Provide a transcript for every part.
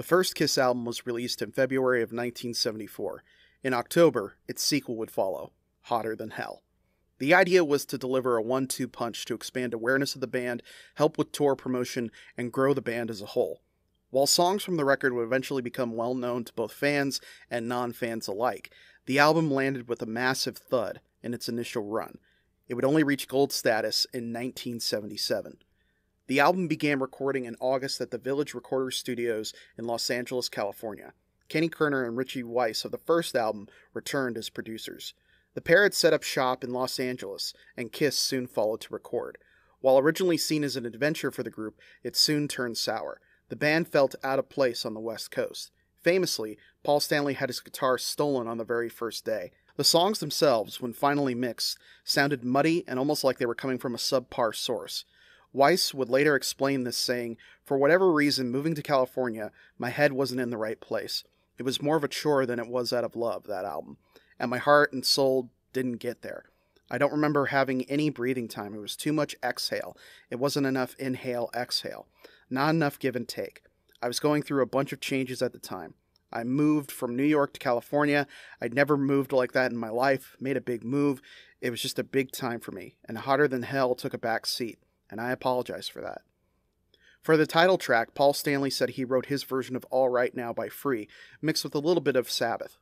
The first Kiss album was released in February of 1974. In October, its sequel would follow, Hotter Than Hell. The idea was to deliver a 1-2 punch to expand awareness of the band, help with tour promotion, and grow the band as a whole. While songs from the record would eventually become well known to both fans and non-fans alike, the album landed with a massive thud in its initial run. It would only reach gold status in 1977. The album began recording in August at the Village Recorder Studios in Los Angeles, California. Kenny Kerner and Richie Weiss of the first album returned as producers. The pair had set up shop in Los Angeles, and Kiss soon followed to record. While originally seen as an adventure for the group, it soon turned sour. The band felt out of place on the West Coast. Famously, Paul Stanley had his guitar stolen on the very first day. The songs themselves, when finally mixed, sounded muddy and almost like they were coming from a subpar source. Weiss would later explain this, saying, "For whatever reason, moving to California, my head wasn't in the right place. It was more of a chore than it was out of love, that album. And my heart and soul didn't get there. I don't remember having any breathing time. It was too much exhale. It wasn't enough inhale, exhale. Not enough give and take. I was going through a bunch of changes at the time. I moved from New York to California. I'd never moved like that in my life, made a big move. It was just a big time for me, and Hotter Than Hell took a back seat, and I apologize for that." For the title track, Paul Stanley said he wrote his version of All Right Now by Free, mixed with a little bit of Sabbath.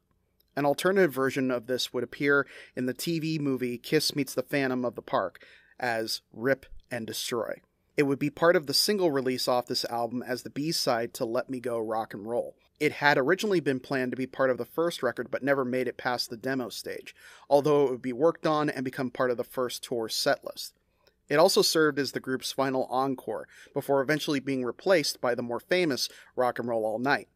An alternative version of this would appear in the TV movie Kiss Meets the Phantom of the Park as Rip and Destroy. It would be part of the single release off this album as the B-side to Let Me Go Rock and Roll. It had originally been planned to be part of the first record but never made it past the demo stage, although it would be worked on and become part of the first tour setlist. It also served as the group's final encore, before eventually being replaced by the more famous Rock and Roll All Night.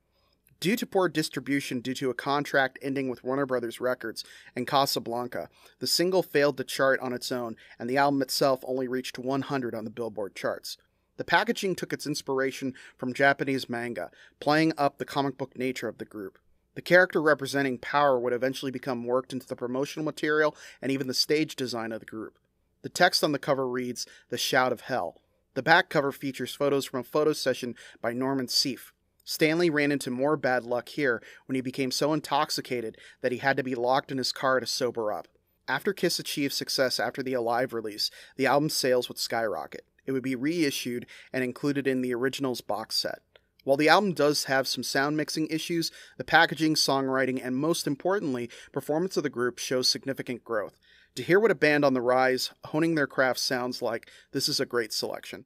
Due to poor distribution due to a contract ending with Warner Brothers Records and Casablanca, the single failed to chart on its own, and the album itself only reached 100 on the Billboard charts. The packaging took its inspiration from Japanese manga, playing up the comic book nature of the group. The character representing Power would eventually become worked into the promotional material and even the stage design of the group. The text on the cover reads, "The Shout of Hell." The back cover features photos from a photo session by Norman Seeff. Stanley ran into more bad luck here when he became so intoxicated that he had to be locked in his car to sober up. After Kiss achieved success after the Alive release, the album's sales would skyrocket. It would be reissued and included in the originals box set. While the album does have some sound mixing issues, the packaging, songwriting, and most importantly, performance of the group shows significant growth. To hear what a band on the rise, honing their craft sounds like, this is a great selection.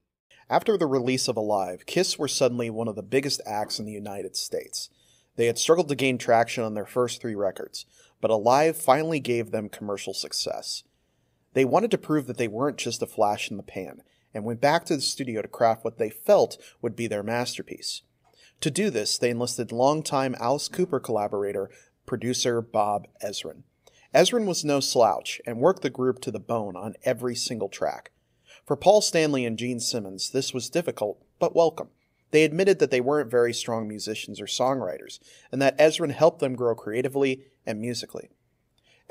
After the release of Alive, Kiss were suddenly one of the biggest acts in the United States. They had struggled to gain traction on their first 3 records, but Alive finally gave them commercial success. They wanted to prove that they weren't just a flash in the pan, and went back to the studio to craft what they felt would be their masterpiece. To do this, they enlisted longtime Alice Cooper collaborator, producer Bob Ezrin. Ezrin was no slouch, and worked the group to the bone on every single track. For Paul Stanley and Gene Simmons, this was difficult, but welcome. They admitted that they weren't very strong musicians or songwriters, and that Ezrin helped them grow creatively and musically.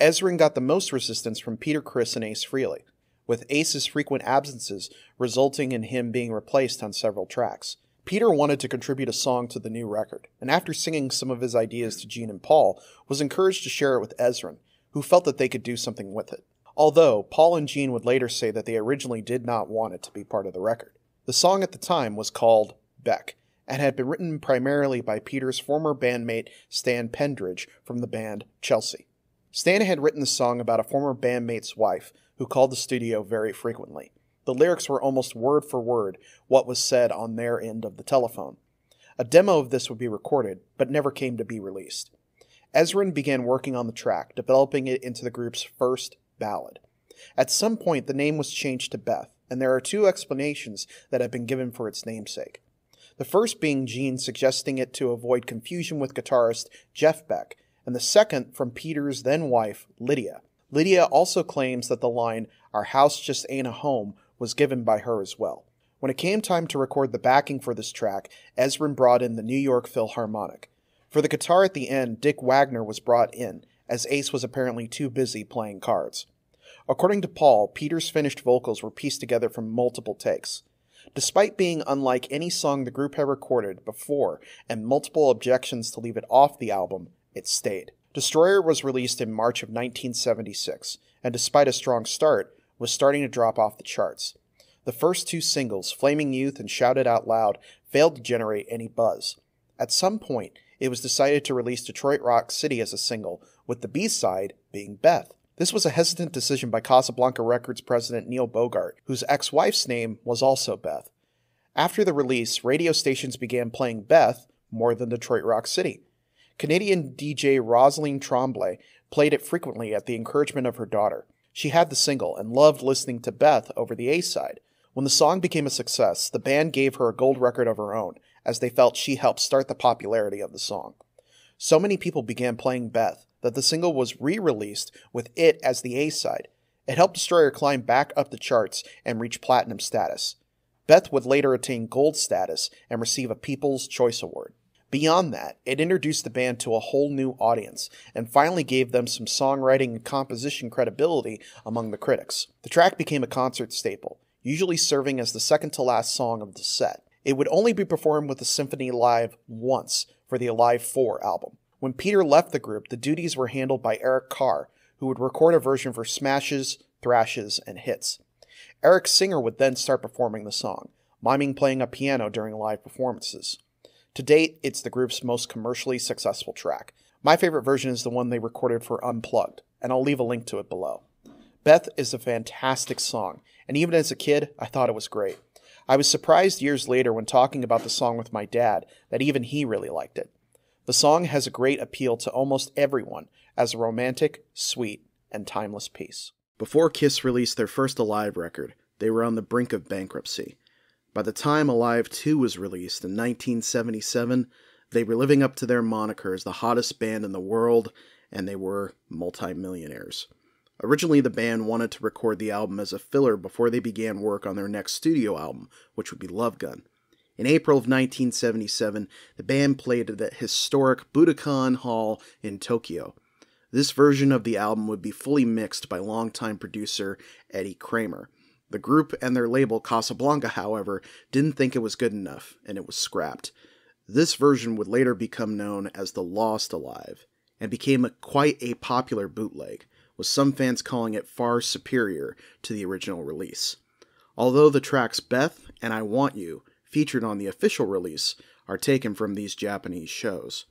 Ezrin got the most resistance from Peter Criss and Ace Frehley, with Ace's frequent absences resulting in him being replaced on several tracks. Peter wanted to contribute a song to the new record, and after singing some of his ideas to Gene and Paul, was encouraged to share it with Ezrin, who felt that they could do something with it. Although, Paul and Gene would later say that they originally did not want it to be part of the record. The song at the time was called Beck, and had been written primarily by Peter's former bandmate Stan Pendridge from the band Chelsea. Stan had written the song about a former bandmate's wife, who called the studio very frequently. The lyrics were almost word for word what was said on their end of the telephone. A demo of this would be recorded, but never came to be released. Ezrin began working on the track, developing it into the group's first ballad. At some point, the name was changed to Beth, and there are 2 explanations that have been given for its namesake. The first being Gene suggesting it to avoid confusion with guitarist Jeff Beck, and the second from Peter's then-wife, Lydia. Lydia also claims that the line, "Our house just ain't a home," was given by her as well. When it came time to record the backing for this track, Ezrin brought in the New York Philharmonic. For the guitar at the end, Dick Wagner was brought in, as Ace was apparently too busy playing cards. According to Paul, Peter's finished vocals were pieced together from multiple takes. Despite being unlike any song the group had recorded before and multiple objections to leave it off the album, it stayed. Destroyer was released in March of 1976, and despite a strong start, was starting to drop off the charts. The first two singles, Flaming Youth and Shout It Out Loud, failed to generate any buzz. At some point, it was decided to release Detroit Rock City as a single, with the B-side being Beth. This was a hesitant decision by Casablanca Records president Neil Bogart, whose ex-wife's name was also Beth. After the release, radio stations began playing Beth more than Detroit Rock City. Canadian DJ Rosalind Tremblay played it frequently at the encouragement of her daughter. She had the single and loved listening to Beth over the A-side. When the song became a success, the band gave her a gold record of her own, as they felt she helped start the popularity of the song. So many people began playing Beth that the single was re-released with it as the A-side. It helped Destroyer climb back up the charts and reach platinum status. Beth would later attain gold status and receive a People's Choice Award. Beyond that, it introduced the band to a whole new audience, and finally gave them some songwriting and composition credibility among the critics. The track became a concert staple, usually serving as the second-to-last song of the set. It would only be performed with the symphony live once for the Alive 4 album. When Peter left the group, the duties were handled by Eric Carr, who would record a version for smashes, thrashes, and hits. Eric Singer would then start performing the song, miming playing a piano during live performances. To date, it's the group's most commercially successful track. My favorite version is the one they recorded for Unplugged, and I'll leave a link to it below. Beth is a fantastic song, and even as a kid, I thought it was great. I was surprised years later when talking about the song with my dad that even he really liked it. The song has a great appeal to almost everyone as a romantic, sweet, and timeless piece. Before Kiss released their first Alive record, they were on the brink of bankruptcy. By the time Alive 2 was released in 1977, they were living up to their moniker as the hottest band in the world, and they were multi-millionaires. Originally, the band wanted to record the album as a filler before they began work on their next studio album, which would be Love Gun. In April of 1977, the band played at the historic Budokan Hall in Tokyo. This version of the album would be fully mixed by longtime producer Eddie Kramer. The group and their label Casablanca, however, didn't think it was good enough, and it was scrapped. This version would later become known as the Lost Alive, and became quite a popular bootleg, with some fans calling it far superior to the original release. Although the tracks Beth and I Want You, featured on the official release, are taken from these Japanese shows.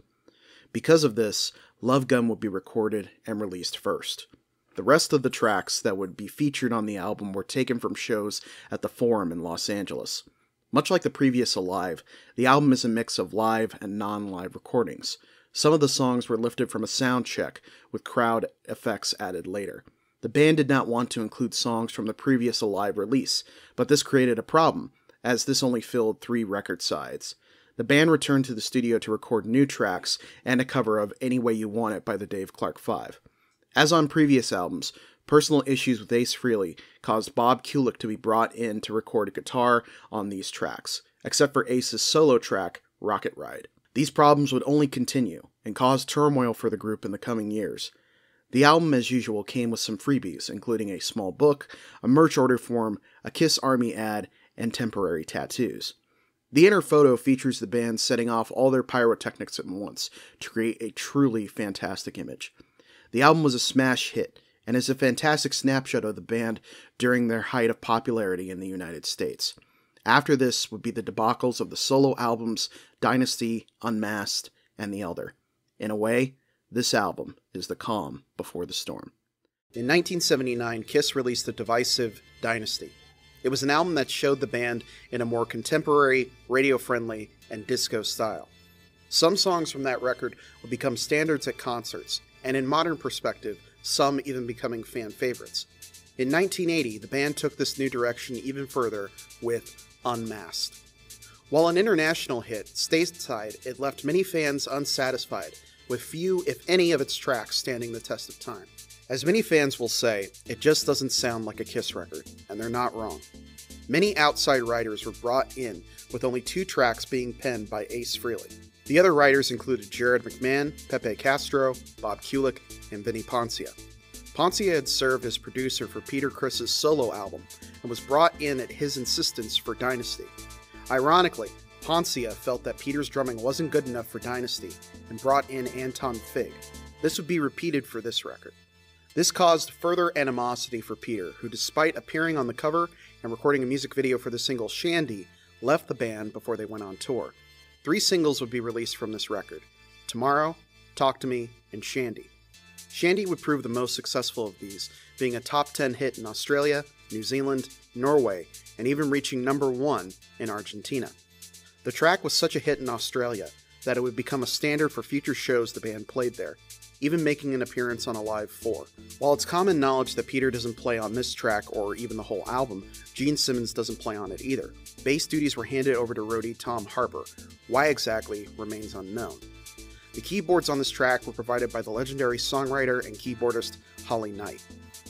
Because of this, Love Gun would be recorded and released first. The rest of the tracks that would be featured on the album were taken from shows at the Forum in Los Angeles. Much like the previous Alive, the album is a mix of live and non-live recordings. Some of the songs were lifted from a sound check, with crowd effects added later. The band did not want to include songs from the previous Alive release, but this created a problem, as this only filled 3 record sides. The band returned to the studio to record new tracks and a cover of Any Way You Want It by the Dave Clark 5. As on previous albums, personal issues with Ace Frehley caused Bob Kulick to be brought in to record a guitar on these tracks, except for Ace's solo track, Rocket Ride. These problems would only continue, and cause turmoil for the group in the coming years. The album, as usual, came with some freebies, including a small book, a merch order form, a Kiss Army ad, and temporary tattoos. The inner photo features the band setting off all their pyrotechnics at once to create a truly fantastic image. The album was a smash hit, and is a fantastic snapshot of the band during their height of popularity in the United States. After this would be the debacles of the solo albums Dynasty, Unmasked, and The Elder. In a way, this album is the calm before the storm. In 1979, Kiss released the divisive Dynasty. It was an album that showed the band in a more contemporary, radio-friendly, and disco style. Some songs from that record would become standards at concerts, and in modern perspective, some even becoming fan favorites. In 1980, the band took this new direction even further with Unmasked. While an international hit, stateside, it left many fans unsatisfied, with few, if any, of its tracks standing the test of time. As many fans will say, it just doesn't sound like a Kiss record, and they're not wrong. Many outside writers were brought in, with only 2 tracks being penned by Ace Frehley. The other writers included Jared McMahon, Pepe Castro, Bob Kulick, and Vinnie Poncia. Poncia had served as producer for Peter Criss's solo album and was brought in at his insistence for Dynasty. Ironically, Poncia felt that Peter's drumming wasn't good enough for Dynasty and brought in Anton Fig. This would be repeated for this record. This caused further animosity for Peter, who, despite appearing on the cover and recording a music video for the single Shandy, left the band before they went on tour. 3 singles would be released from this record: Tomorrow, Talk to Me, and Shandy. Shandy would prove the most successful of these, being a top 10 hit in Australia, New Zealand, Norway, and even reaching number 1 in Argentina. The track was such a hit in Australia that it would become a standard for future shows the band played there, even making an appearance on a live 4. While it's common knowledge that Peter doesn't play on this track or even the whole album, Gene Simmons doesn't play on it either. Bass duties were handed over to roadie Tom Harper. Why exactly remains unknown. The keyboards on this track were provided by the legendary songwriter and keyboardist Holly Knight.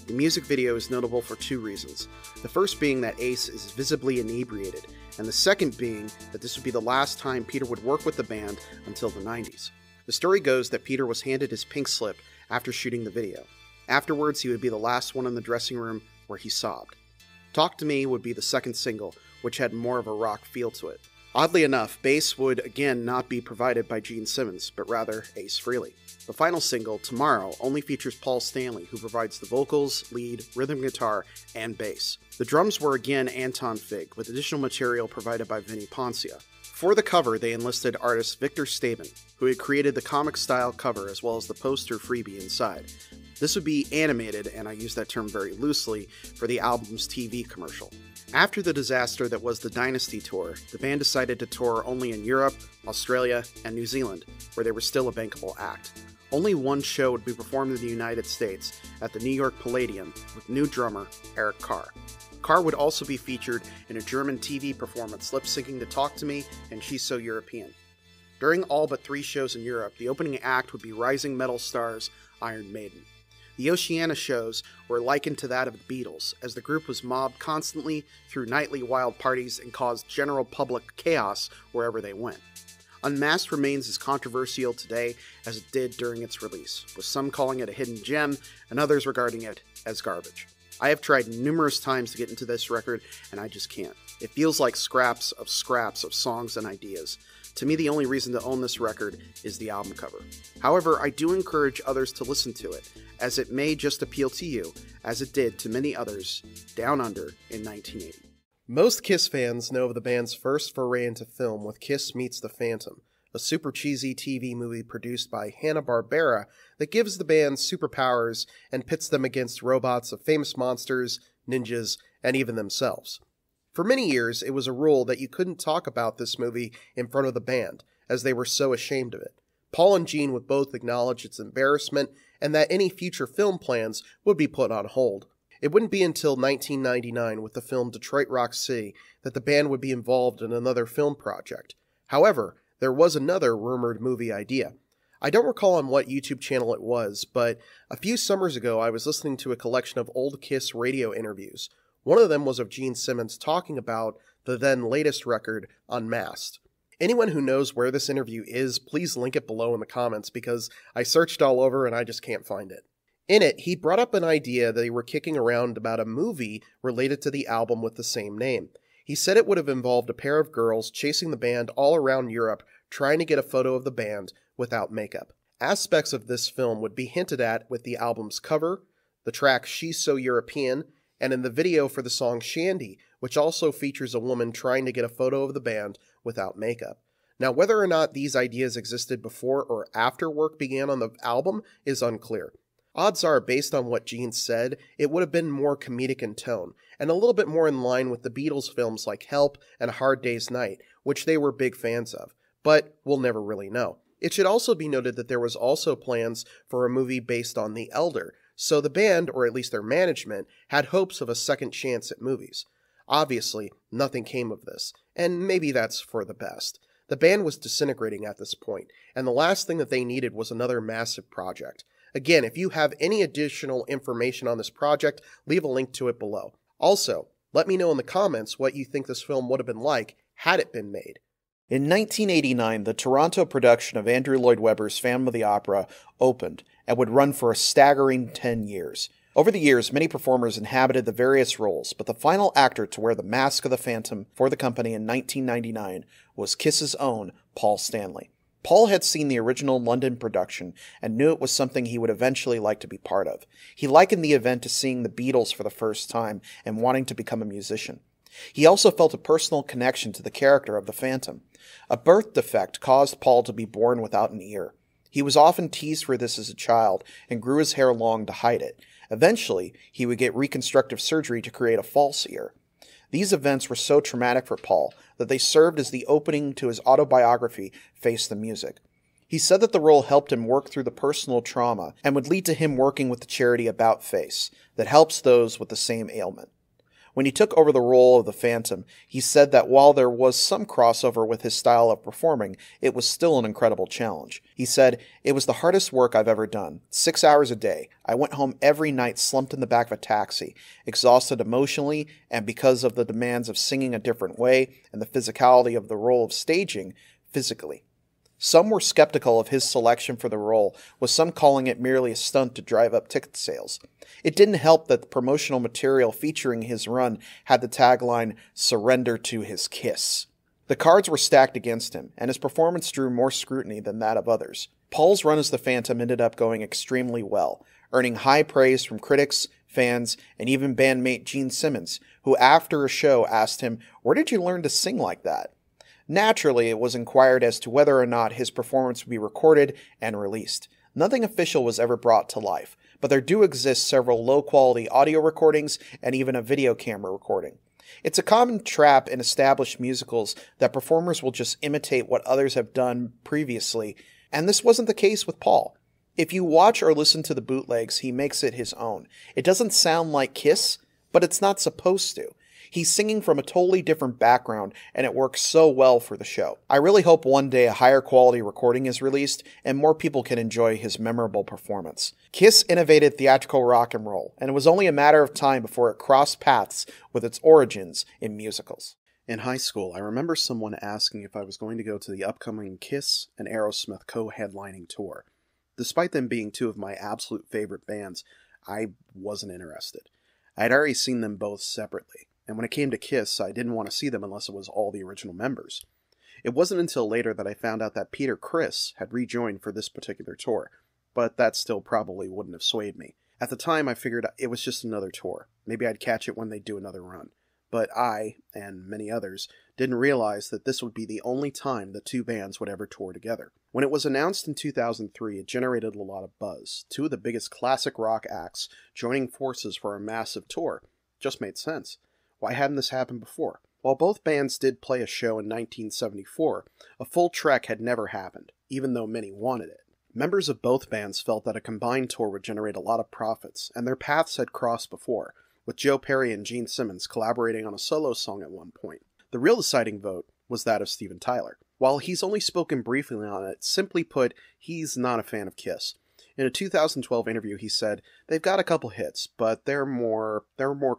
The music video is notable for 2 reasons. The first being that Ace is visibly inebriated, and the second being that this would be the last time Peter would work with the band until the 90s. The story goes that Peter was handed his pink slip after shooting the video. Afterwards, he would be the last one in the dressing room where he sobbed. Talk to Me would be the second single, which had more of a rock feel to it. Oddly enough, bass would again not be provided by Gene Simmons, but rather Ace Frehley. The final single, Tomorrow, only features Paul Stanley, who provides the vocals, lead, rhythm guitar, and bass. The drums were again Anton Fig, with additional material provided by Vinnie Poncia. For the cover, they enlisted artist Victor Staben, who had created the comic-style cover as well as the poster freebie inside. This would be animated, and I use that term very loosely, for the album's TV commercial. After the disaster that was the Dynasty Tour, the band decided to tour only in Europe, Australia, and New Zealand, where they were still a bankable act. Only one show would be performed in the United States, at the New York Palladium, with new drummer Eric Carr. Carr would also be featured in a German TV performance lip-syncing to Talk to Me and She's So European. During all but 3 shows in Europe, the opening act would be rising metal stars Iron Maiden. The Oceania shows were likened to that of the Beatles, as the group was mobbed constantly through nightly wild parties and caused general public chaos wherever they went. Unmasked remains as controversial today as it did during its release, with some calling it a hidden gem and others regarding it as garbage. I have tried numerous times to get into this record, and I just can't. It feels like scraps of songs and ideas. To me, the only reason to own this record is the album cover. However, I do encourage others to listen to it, as it may just appeal to you, as it did to many others down under in 1980. Most Kiss fans know of the band's first foray into film with Kiss Meets the Phantom, a super cheesy TV movie produced by Hanna-Barbera that gives the band superpowers and pits them against robots of famous monsters, ninjas, and even themselves. For many years, it was a rule that you couldn't talk about this movie in front of the band, as they were so ashamed of it. Paul and Gene would both acknowledge its embarrassment and that any future film plans would be put on hold. It wouldn't be until 1999 with the film Detroit Rock City that the band would be involved in another film project. However, there was another rumored movie idea. I don't recall on what YouTube channel it was, but a few summers ago I was listening to a collection of old Kiss radio interviews. One of them was of Gene Simmons talking about the then latest record, Unmasked. Anyone who knows where this interview is, please link it below in the comments because I searched all over and I just can't find it. In it, he brought up an idea that they were kicking around about a movie related to the album with the same name. He said it would have involved a pair of girls chasing the band all around Europe trying to get a photo of the band without makeup. Aspects of this film would be hinted at with the album's cover, the track She's So European, and in the video for the song Shandy, which also features a woman trying to get a photo of the band without makeup. Now, whether or not these ideas existed before or after work began on the album is unclear. Odds are, based on what Gene said, it would have been more comedic in tone, and a little bit more in line with the Beatles films like Help and A Hard Day's Night, which they were big fans of, but we'll never really know. It should also be noted that there was also plans for a movie based on The Elder, so the band, or at least their management, had hopes of a second chance at movies. Obviously, nothing came of this, and maybe that's for the best. The band was disintegrating at this point, and the last thing that they needed was another massive project. Again, if you have any additional information on this project, leave a link to it below. Also, let me know in the comments what you think this film would have been like had it been made. In 1989, the Toronto production of Andrew Lloyd Webber's Phantom of the Opera opened, and would run for a staggering 10 years. Over the years, many performers inhabited the various roles, but the final actor to wear the mask of the Phantom for the company in 1999 was Kiss's own Paul Stanley. Paul had seen the original London production and knew it was something he would eventually like to be part of. He likened the event to seeing the Beatles for the first time and wanting to become a musician. He also felt a personal connection to the character of the Phantom. A birth defect caused Paul to be born without an ear. He was often teased for this as a child and grew his hair long to hide it. Eventually, he would get reconstructive surgery to create a false ear. These events were so traumatic for Paul that they served as the opening to his autobiography, Face the Music. He said that the role helped him work through the personal trauma and would lead to him working with the charity About Face that helps those with the same ailment. When he took over the role of the Phantom, he said that while there was some crossover with his style of performing, it was still an incredible challenge. He said, "It was the hardest work I've ever done. 6 hours a day. I went home every night slumped in the back of a taxi, exhausted emotionally, and because of the demands of singing a different way and the physicality of the role of staging, physically." Some were skeptical of his selection for the role, with some calling it merely a stunt to drive up ticket sales. It didn't help that the promotional material featuring his run had the tagline, "Surrender to his kiss." The cards were stacked against him, and his performance drew more scrutiny than that of others. Paul's run as the Phantom ended up going extremely well, earning high praise from critics, fans, and even bandmate Gene Simmons, who after a show asked him, "Where did you learn to sing like that?" Naturally, it was inquired as to whether or not his performance would be recorded and released. Nothing official was ever brought to life, but there do exist several low-quality audio recordings and even a video camera recording. It's a common trap in established musicals that performers will just imitate what others have done previously, and this wasn't the case with Paul. If you watch or listen to the bootlegs, he makes it his own. It doesn't sound like Kiss, but it's not supposed to. He's singing from a totally different background, and it works so well for the show. I really hope one day a higher quality recording is released, and more people can enjoy his memorable performance. Kiss innovated theatrical rock and roll, and it was only a matter of time before it crossed paths with its origins in musicals. In high school, I remember someone asking if I was going to go to the upcoming Kiss and Aerosmith co-headlining tour. Despite them being two of my absolute favorite bands, I wasn't interested. I had already seen them both separately. And when it came to Kiss, I didn't want to see them unless it was all the original members. It wasn't until later that I found out that Peter Criss had rejoined for this particular tour, but that still probably wouldn't have swayed me. At the time, I figured it was just another tour. Maybe I'd catch it when they do another run. But I, and many others, didn't realize that this would be the only time the two bands would ever tour together. When it was announced in 2003, it generated a lot of buzz. Two of the biggest classic rock acts joining forces for a massive tour. Just made sense. Why hadn't this happened before? While both bands did play a show in 1974, a full trek had never happened, even though many wanted it. Members of both bands felt that a combined tour would generate a lot of profits, and their paths had crossed before, with Joe Perry and Gene Simmons collaborating on a solo song at one point. The real deciding vote was that of Steven Tyler. While he's only spoken briefly on it, simply put, he's not a fan of Kiss. In a 2012 interview, he said, "They've got a couple hits, but they're more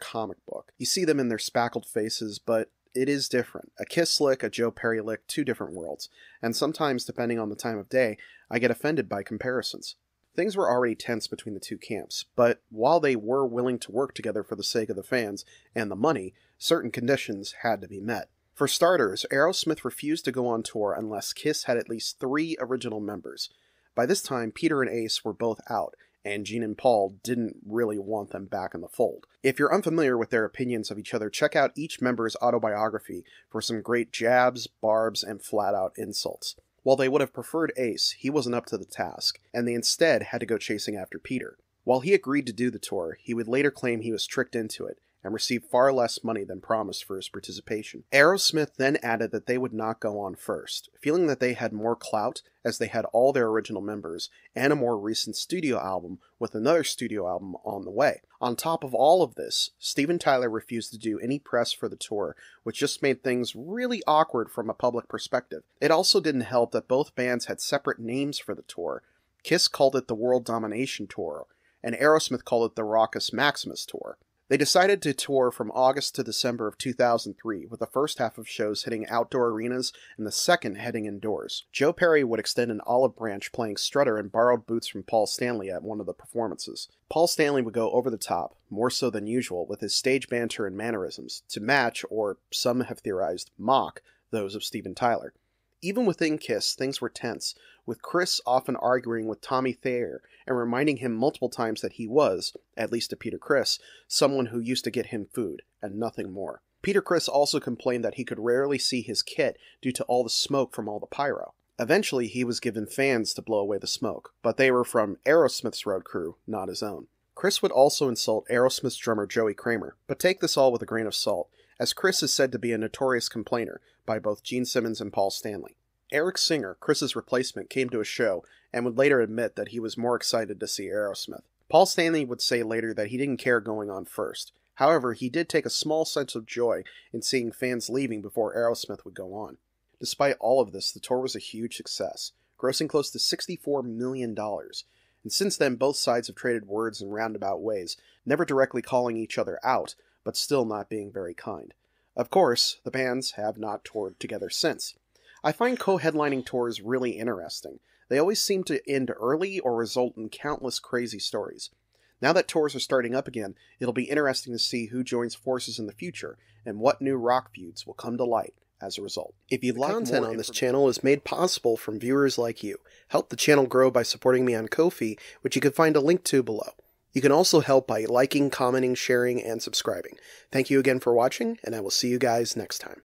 comic book. You see them in their spackled faces, but it is different. A Kiss lick, a Joe Perry lick, two different worlds. And sometimes, depending on the time of day, I get offended by comparisons." Things were already tense between the two camps, but while they were willing to work together for the sake of the fans and the money, certain conditions had to be met. For starters, Aerosmith refused to go on tour unless Kiss had at least 3 original members. By this time, Peter and Ace were both out, and Gene and Paul didn't really want them back in the fold. If you're unfamiliar with their opinions of each other, check out each member's autobiography for some great jabs, barbs, and flat-out insults. While they would have preferred Ace, he wasn't up to the task, and they instead had to go chasing after Peter. While he agreed to do the tour, he would later claim he was tricked into it, and received far less money than promised for his participation. Aerosmith then added that they would not go on first, feeling that they had more clout as they had all their original members and a more recent studio album with another studio album on the way. On top of all of this, Steven Tyler refused to do any press for the tour, which just made things really awkward from a public perspective. It also didn't help that both bands had separate names for the tour. Kiss called it the World Domination Tour, and Aerosmith called it the Raucous Maximus Tour. They decided to tour from August to December of 2003, with the first half of shows hitting outdoor arenas and the second heading indoors. Joe Perry would extend an olive branch playing Strutter and borrowed boots from Paul Stanley at one of the performances. Paul Stanley would go over the top, more so than usual, with his stage banter and mannerisms, to match, or some have theorized, mock, those of Steven Tyler. Even within Kiss, things were tense, with Chris often arguing with Tommy Thayer and reminding him multiple times that he was, at least to Peter Criss, someone who used to get him food, and nothing more. Peter Criss also complained that he could rarely see his kit due to all the smoke from all the pyro. Eventually, he was given fans to blow away the smoke, but they were from Aerosmith's road crew, not his own. Chris would also insult Aerosmith's drummer Joey Kramer, but take this all with a grain of salt, as Chris is said to be a notorious complainer by both Gene Simmons and Paul Stanley. Eric Singer, Chris's replacement, came to a show and would later admit that he was more excited to see Aerosmith. Paul Stanley would say later that he didn't care going on first. However, he did take a small sense of joy in seeing fans leaving before Aerosmith would go on. Despite all of this, the tour was a huge success, grossing close to $64 million. And since then, both sides have traded words in roundabout ways, never directly calling each other out, but still not being very kind. Of course, the bands have not toured together since. I find co-headlining tours really interesting. They always seem to end early or result in countless crazy stories. Now that tours are starting up again, it'll be interesting to see who joins forces in the future, and what new rock feuds will come to light as a result. If you'd like content on this channel is made possible from viewers like you. Help the channel grow by supporting me on Ko-fi, which you can find a link to below. You can also help by liking, commenting, sharing, and subscribing. Thank you again for watching, and I will see you guys next time.